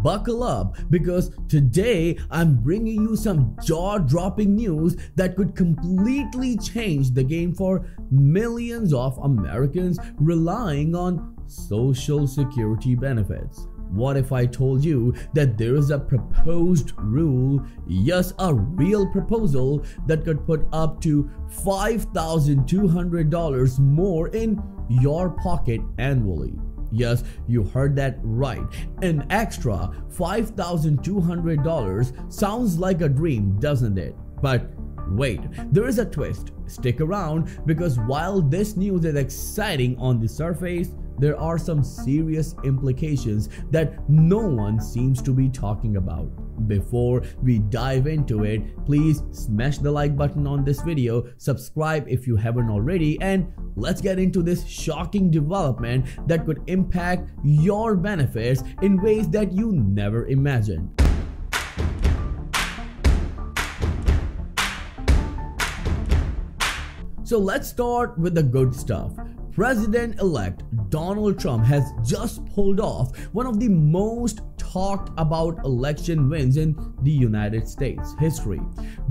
buckle up, because today I'm bringing you some jaw-dropping news that could completely change the game for millions of Americans relying on Social Security benefits. What if I told you that there is a proposed rule, yes, a real proposal, that could put up to $5,200 more in your pocket annually? Yes, you heard that right. An extra $5,200 sounds like a dream, doesn't it? But wait, there is a twist. Stick around, because while this news is exciting on the surface, there are some serious implications that no one seems to be talking about. Before we dive into it, please smash the like button on this video, subscribe if you haven't already, and let's get into this shocking development that could impact your benefits in ways that you never imagined. So let's start with the good stuff. President-elect Donald Trump has just pulled off one of the most talked about election wins in the United States history,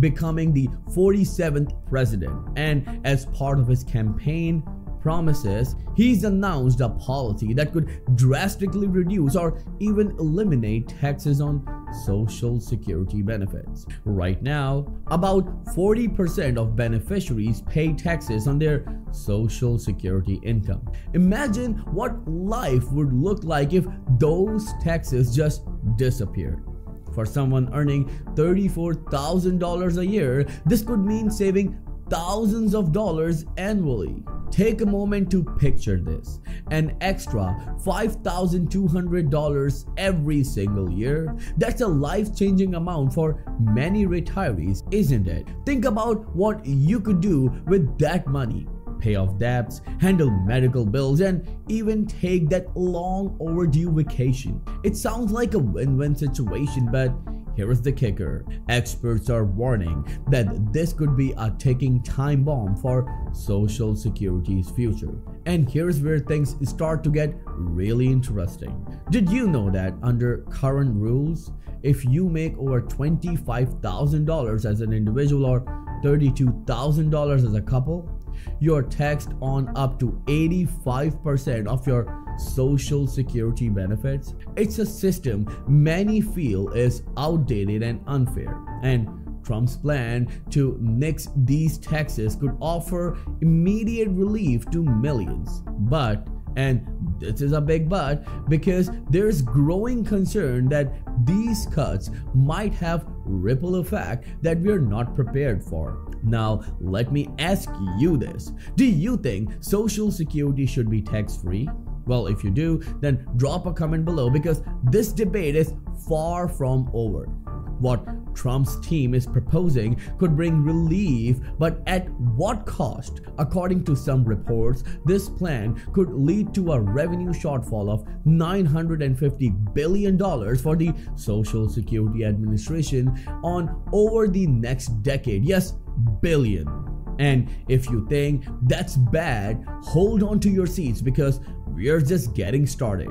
becoming the 47th president. And as part of his campaign promises, he's announced a policy that could drastically reduce or even eliminate taxes on Social Security benefits. Right now, about 40% of beneficiaries pay taxes on their Social Security income. Imagine what life would look like if those taxes just disappeared. For someone earning $34,000 a year, this could mean saving thousands of dollars annually. Take a moment to picture this. An extra $5,200 every single year. That's a life-changing amount for many retirees, isn't it? Think about what you could do with that money. Pay off debts, handle medical bills, and even take that long overdue vacation. It sounds like a win-win situation, but here is the kicker. Experts are warning that this could be a ticking time bomb for Social Security's future. And here's where things start to get really interesting. Did you know that under current rules, if you make over $25,000 as an individual or $32,000 as a couple, you're taxed on up to 85% of your Social Security benefits? It's a system many feel is outdated and unfair, and Trump's plan to nix these taxes could offer immediate relief to millions. But, and this is a big but, because there's growing concern that these cuts might have ripple effect that we're not prepared for. Now, let me ask you this. Do you think Social Security should be tax-free? Well, if you do, then drop a comment below, because this debate is far from over. What Trump's team is proposing could bring relief, but at what cost? According to some reports, this plan could lead to a revenue shortfall of $950 billion for the Social Security Administration on over the next decade. Yes, billion. And if you think that's bad, hold on to your seats, because we're just getting started.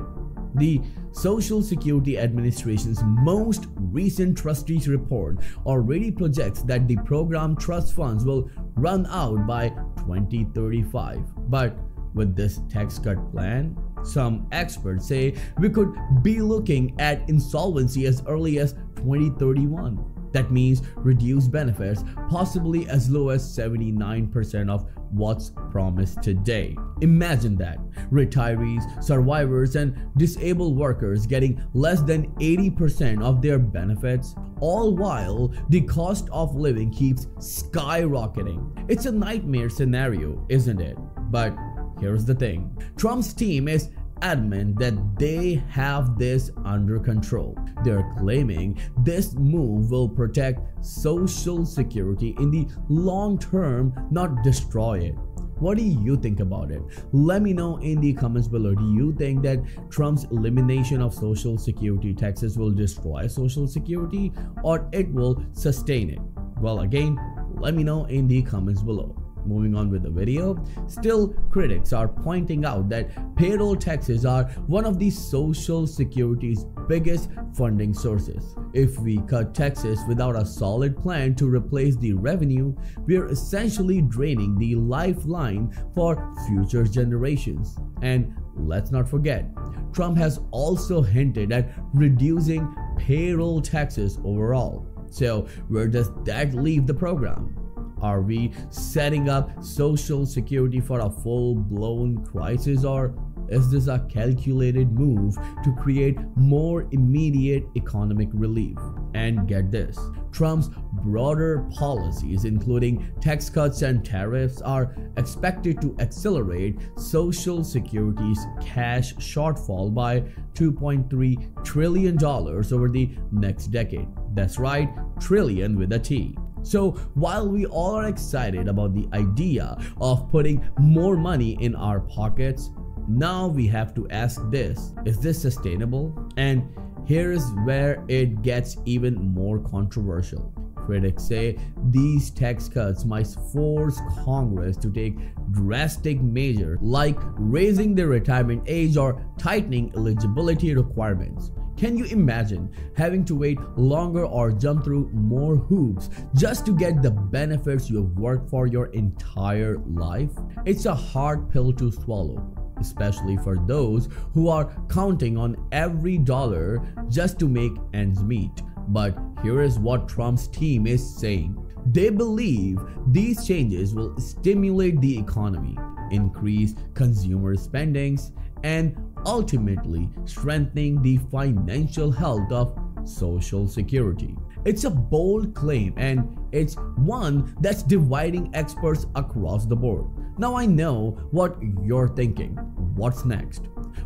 The Social Security Administration's most recent trustees report already projects that the program trust funds will run out by 2035. But with this tax cut plan, some experts say we could be looking at insolvency as early as 2031. That means reduced benefits, possibly as low as 79% of what's promised today. Imagine that. Retirees, survivors, and disabled workers getting less than 80% of their benefits, all while the cost of living keeps skyrocketing. It's a nightmare scenario, isn't it? But here's the thing. Trump's team is adamant that they have this under control. They're claiming this move will protect Social Security in the long term, not destroy it. What do you think about it? Let me know in the comments below. Do you think that Trump's elimination of Social Security taxes will destroy Social Security, or it will sustain it? Well, again, let me know in the comments below. Moving on with the video, still critics are pointing out that payroll taxes are one of the Social Security's biggest funding sources. If we cut taxes without a solid plan to replace the revenue, we are essentially draining the lifeline for future generations. And let's not forget, Trump has also hinted at reducing payroll taxes overall. So where does that leave the program? Are we setting up Social Security for a full-blown crisis, or is this a calculated move to create more immediate economic relief? And get this, Trump's broader policies, including tax cuts and tariffs, are expected to accelerate Social Security's cash shortfall by $2.3 trillion over the next decade. That's right, trillion with a T. So while we all are excited about the idea of putting more money in our pockets, now we have to ask this: is this sustainable? And here's where it gets even more controversial. Critics say these tax cuts might force Congress to take drastic measures like raising the retirement age or tightening eligibility requirements. Can you imagine having to wait longer or jump through more hoops just to get the benefits you have worked for your entire life? It's a hard pill to swallow, especially for those who are counting on every dollar just to make ends meet. But here is what Trump's team is saying. They believe these changes will stimulate the economy, increase consumer spendings, and ultimately strengthening the financial health of Social Security. It's a bold claim, and it's one that's dividing experts across the board. Now I know what you're thinking. What's next?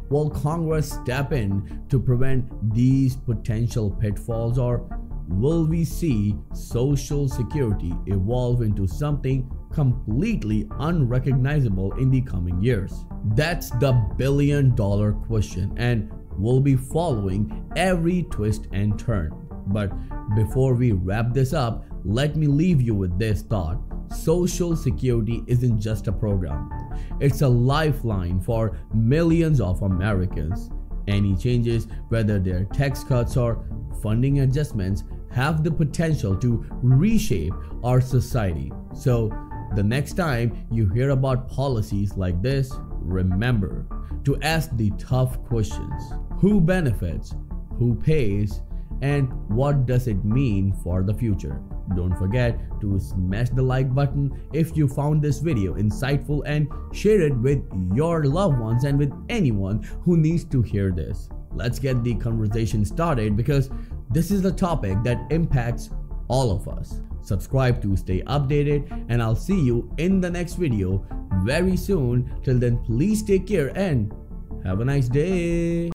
Will Congress step in to prevent these potential pitfalls, or will we see Social Security evolve into something completely unrecognizable in the coming years? That's the billion-dollar question, and we'll be following every twist and turn. But before we wrap this up, let me leave you with this thought. Social Security isn't just a program. It's a lifeline for millions of Americans. Any changes, whether they're tax cuts or funding adjustments, have the potential to reshape our society. So the next time you hear about policies like this, remember to ask the tough questions. Who benefits? Who pays? And what does it mean for the future? Don't forget to smash the like button if you found this video insightful, and share it with your loved ones and with anyone who needs to hear this. Let's get the conversation started, because this is a topic that impacts all of us. Subscribe to stay updated, and I'll see you in the next video very soon. Till then, please take care and have a nice day.